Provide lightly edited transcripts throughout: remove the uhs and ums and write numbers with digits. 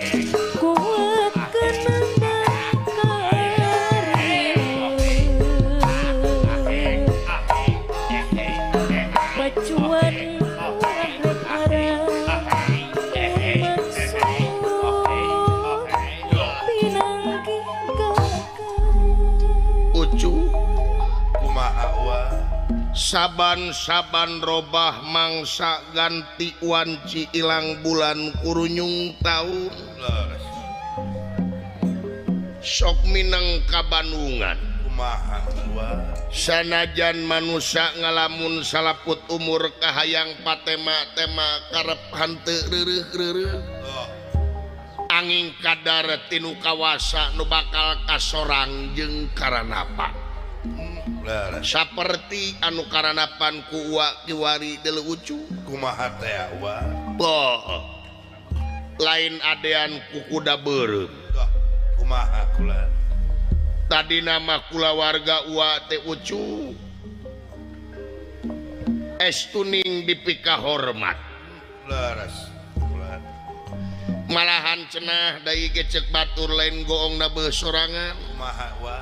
kuat pacuan saban-saban robah mangsa ganti wanci ilang bulan kurunyung tahun sok minang kabanungan kumaha sanajan manusia ngalamun salaput umur kahayang patema-tema karep hanteu reureuh angin kadar tinu kawasa nu bakal kasorang jeung karanapa saperti anu karanapan ku uwa kiwari delu ucu kumaha teh uwa lain adean ku kuda beureum kumaha kula tadi nama kula warga uwa teh ucu estuning dipika hormat leres malahan cenah dai gecek batur lain goongna beuh sorangan kumaha uwa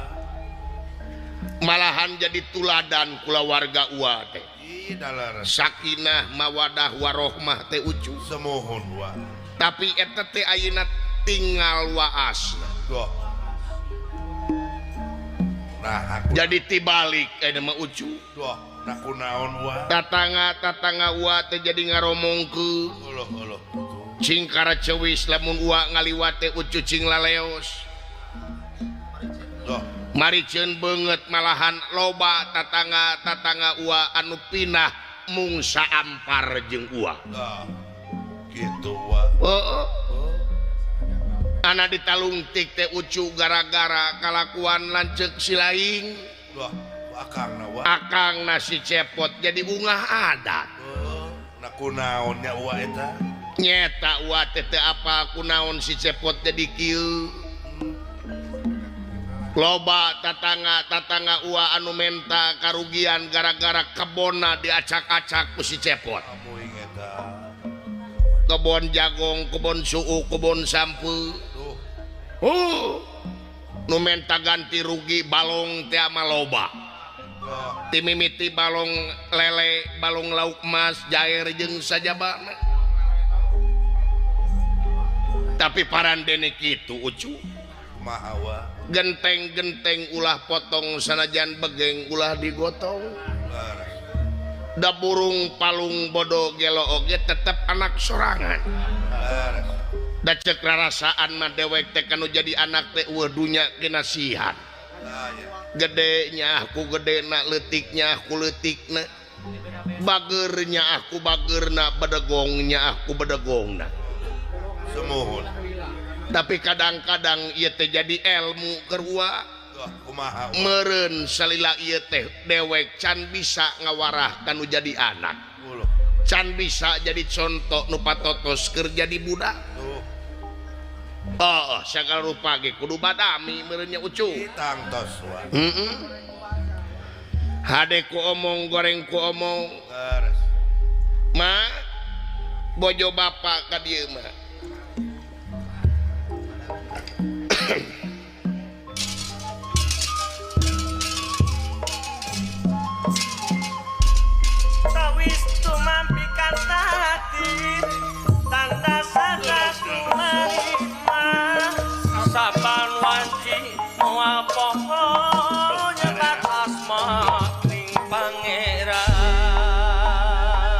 malahan jadi tuladan kula warga uwa teh sakinah mawadah warohmah teh ucu semohon uwa tapi eta teh ayeuna tinggal waasna nah jadi tibalik eta mah ucu nah kunaon uwa tatangga uwa teh jadi ngaromongkeun cing kara ceuwis lamun uwa ngaliwat teh ucu cing laleos mariceun beungeut malahan loba tatangga uwa anu pinah mung saampar jeung uwa gitu uwa ana ditalungtik teh ucu gara-gara kalakuan lanceuk si laing akangna si cepot jadi ungah adat nah kunaonnya uwa eta nyeta uwa teh apa kunaon si cepot jadi kieu loba tatangga uwa anu menta karugian gara-gara kebonna diacak-acak ku si cepot kebon jagong kebon suuk kebon sampu nu menta ganti rugi balong teh ama loba ti mimiti balong lele balong lauk emas jair jeung sajabana tapi parandene kitu ucu genteng-genteng ulah potong sanajan begeng ulah digotong da burung palung bodo gelo oge tetep anak sorangan da cek rarasaan mah dewek teh kanu jadi anak teh eueuh dunya ge nasihat gedenya aku gedena leutiknya aku leutikna bageurnya aku bageurna bedegongnya aku bedegongna semohon tapi kadang-kadang ieu teh jadi ilmu keur uwa meureun salila ieu teh dewek can bisa ngawarah kanu jadi anak can bisa jadi contoh nu patotos keur jadi budak sagala rupa ge kudu badami meureun nya ucu tangtos wa hade ku omong goreng ku omong ma bojo bapak ka dieu mah Tawis tumampikan hati tanda sadar kumarima saban wanci moal poho nyebat asma ning pangeran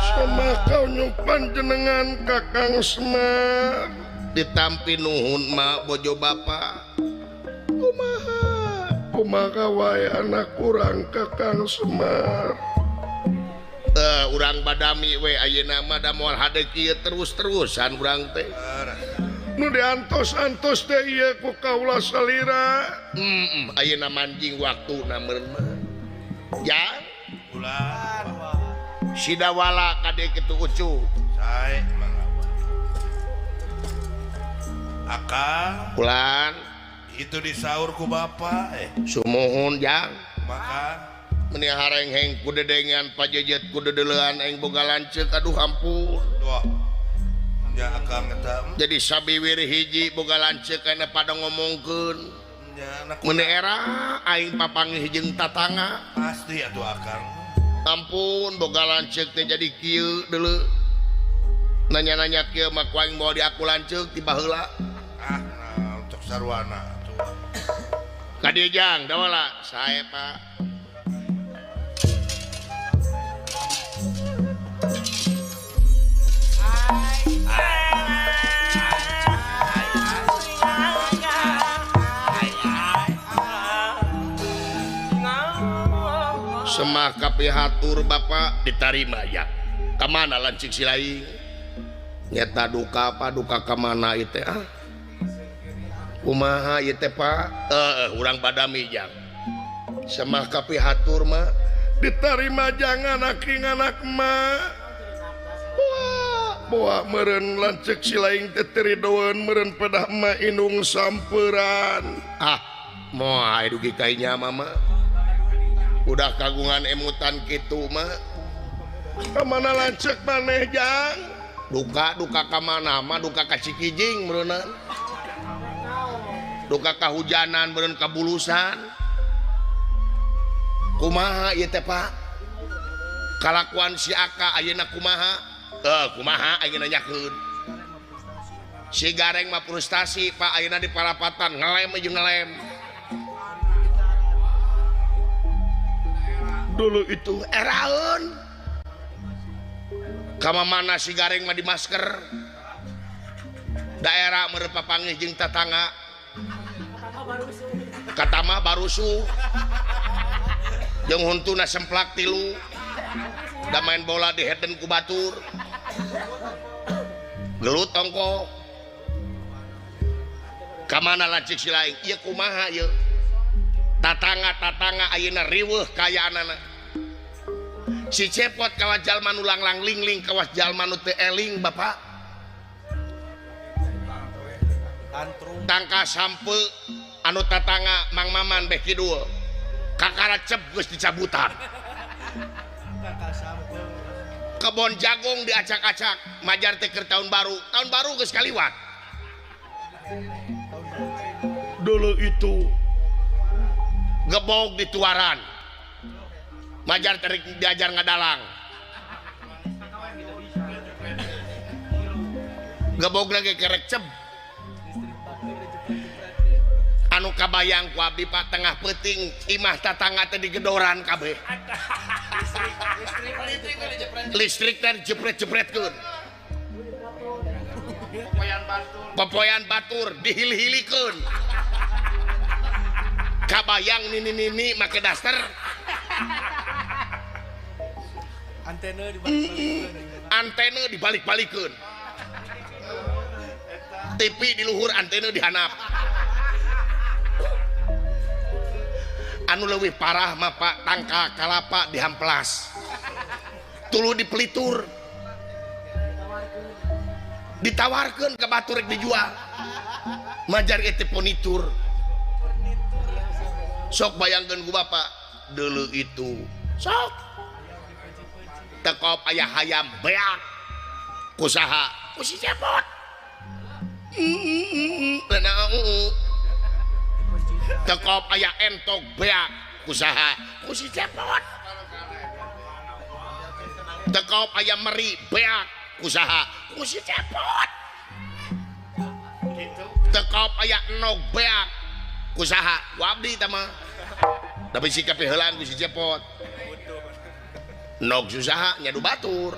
sama kau nyupan jenengan Kakang Semar ditampi nuhun ma bojo bapak kumaha wae anak urang Kakang Semar urang badami we ayeuna mah da moal hade kieu terus-terusan urang teh nu diantos-antos teh ieu ku kaula salira ayeuna manjing waktuna meureun mah jang ulah sidawala kade kitu ucu sae akang pulan itu disaur ku bapak sumuhun jang maka meni hareng-heng ku dedengan pajejet ku dedeulean aing boga lanceuk aduh ampun Ya akang eta. Jadi sabiwir hiji boga lanceuk kana pada ngomongkeun Ya anak mun era aing papanggih jeung tatangga pasti atuh akang. ampun boga lanceuk teh jadi kieu deuleu nanya-nanya kieu mah ku aing bawa di aku lanceuk ti baheula Ah, nah, untuk sarwana atuh. ka dieu jang dawa sae Pak semah kapihatur Bapak ditarima ya kamana lancik silaing nyata duka apa duka kamana ieu teh kumaha ieu teh Pak urang badami jang semah kapihatur mah ditarima jangan anak mah bawa meren lancik silaing teh teridoan meren pedah mah inung samperan moal dugi kainya mama udah kagungan emutan gitu mah kamana lancek maneh jang duka kamana mah duka ka Cikijing meureunna duka kahujanan meureun kabulusan kumaha ieu teh Pak kalakuan si Aka ayeuna kumaha kumaha ayeuna nanyakeun si Gareng mah frustasi Pak ayeuna di Palapatan ngelem jeung ngelem dulu itu eraun kama mana si Gareng mah di masker daerah merep papanggih jeung tatangga katama barusu jeung huntuna semplak tilu da main bola di heden ku batur gelut tongko kamana lancik silaing ieu kumaha ieu tatangga ayeuna riweuh kayaanana si cepot kawas jalma nu langlang lingling kawas jalma nu teu eling Bapak tangka sampe anu tatangga Mang Maman beh kidul kakaracep geus dicabutan kebon jagung diacak-acak majar teh keur tahun baru geus kaliwat dulu itu gebog di tuaran majar terik diajar ngadalang gebog lagi kerek ceb anu kabayang ku abdi Pak tengah peuting imah tatangga teh digedoran kabeh listrik teh jepret-jepretkeun popoyan batur dihili-hilikeun kabayang nini make daster antena dibalik-balikeun TV di luhur antena dihanap anu leuwih parah mah Pak tangka kalapa dihamplas tulu dipelitur ditawarkeun ke batur rek dijual majar eta furnitur sok bayangkeun ku Bapak dulu itu sok tekop aya hayam beak kusaha ku si cepot tekop aya entok beak kusaha ku si cepot tekop aya meri beak kusaha ku si cepot tekop aya enog beak kusaha ku abdi tah mah tapi sikap heulan ku si cepot nog susaha nyadu batur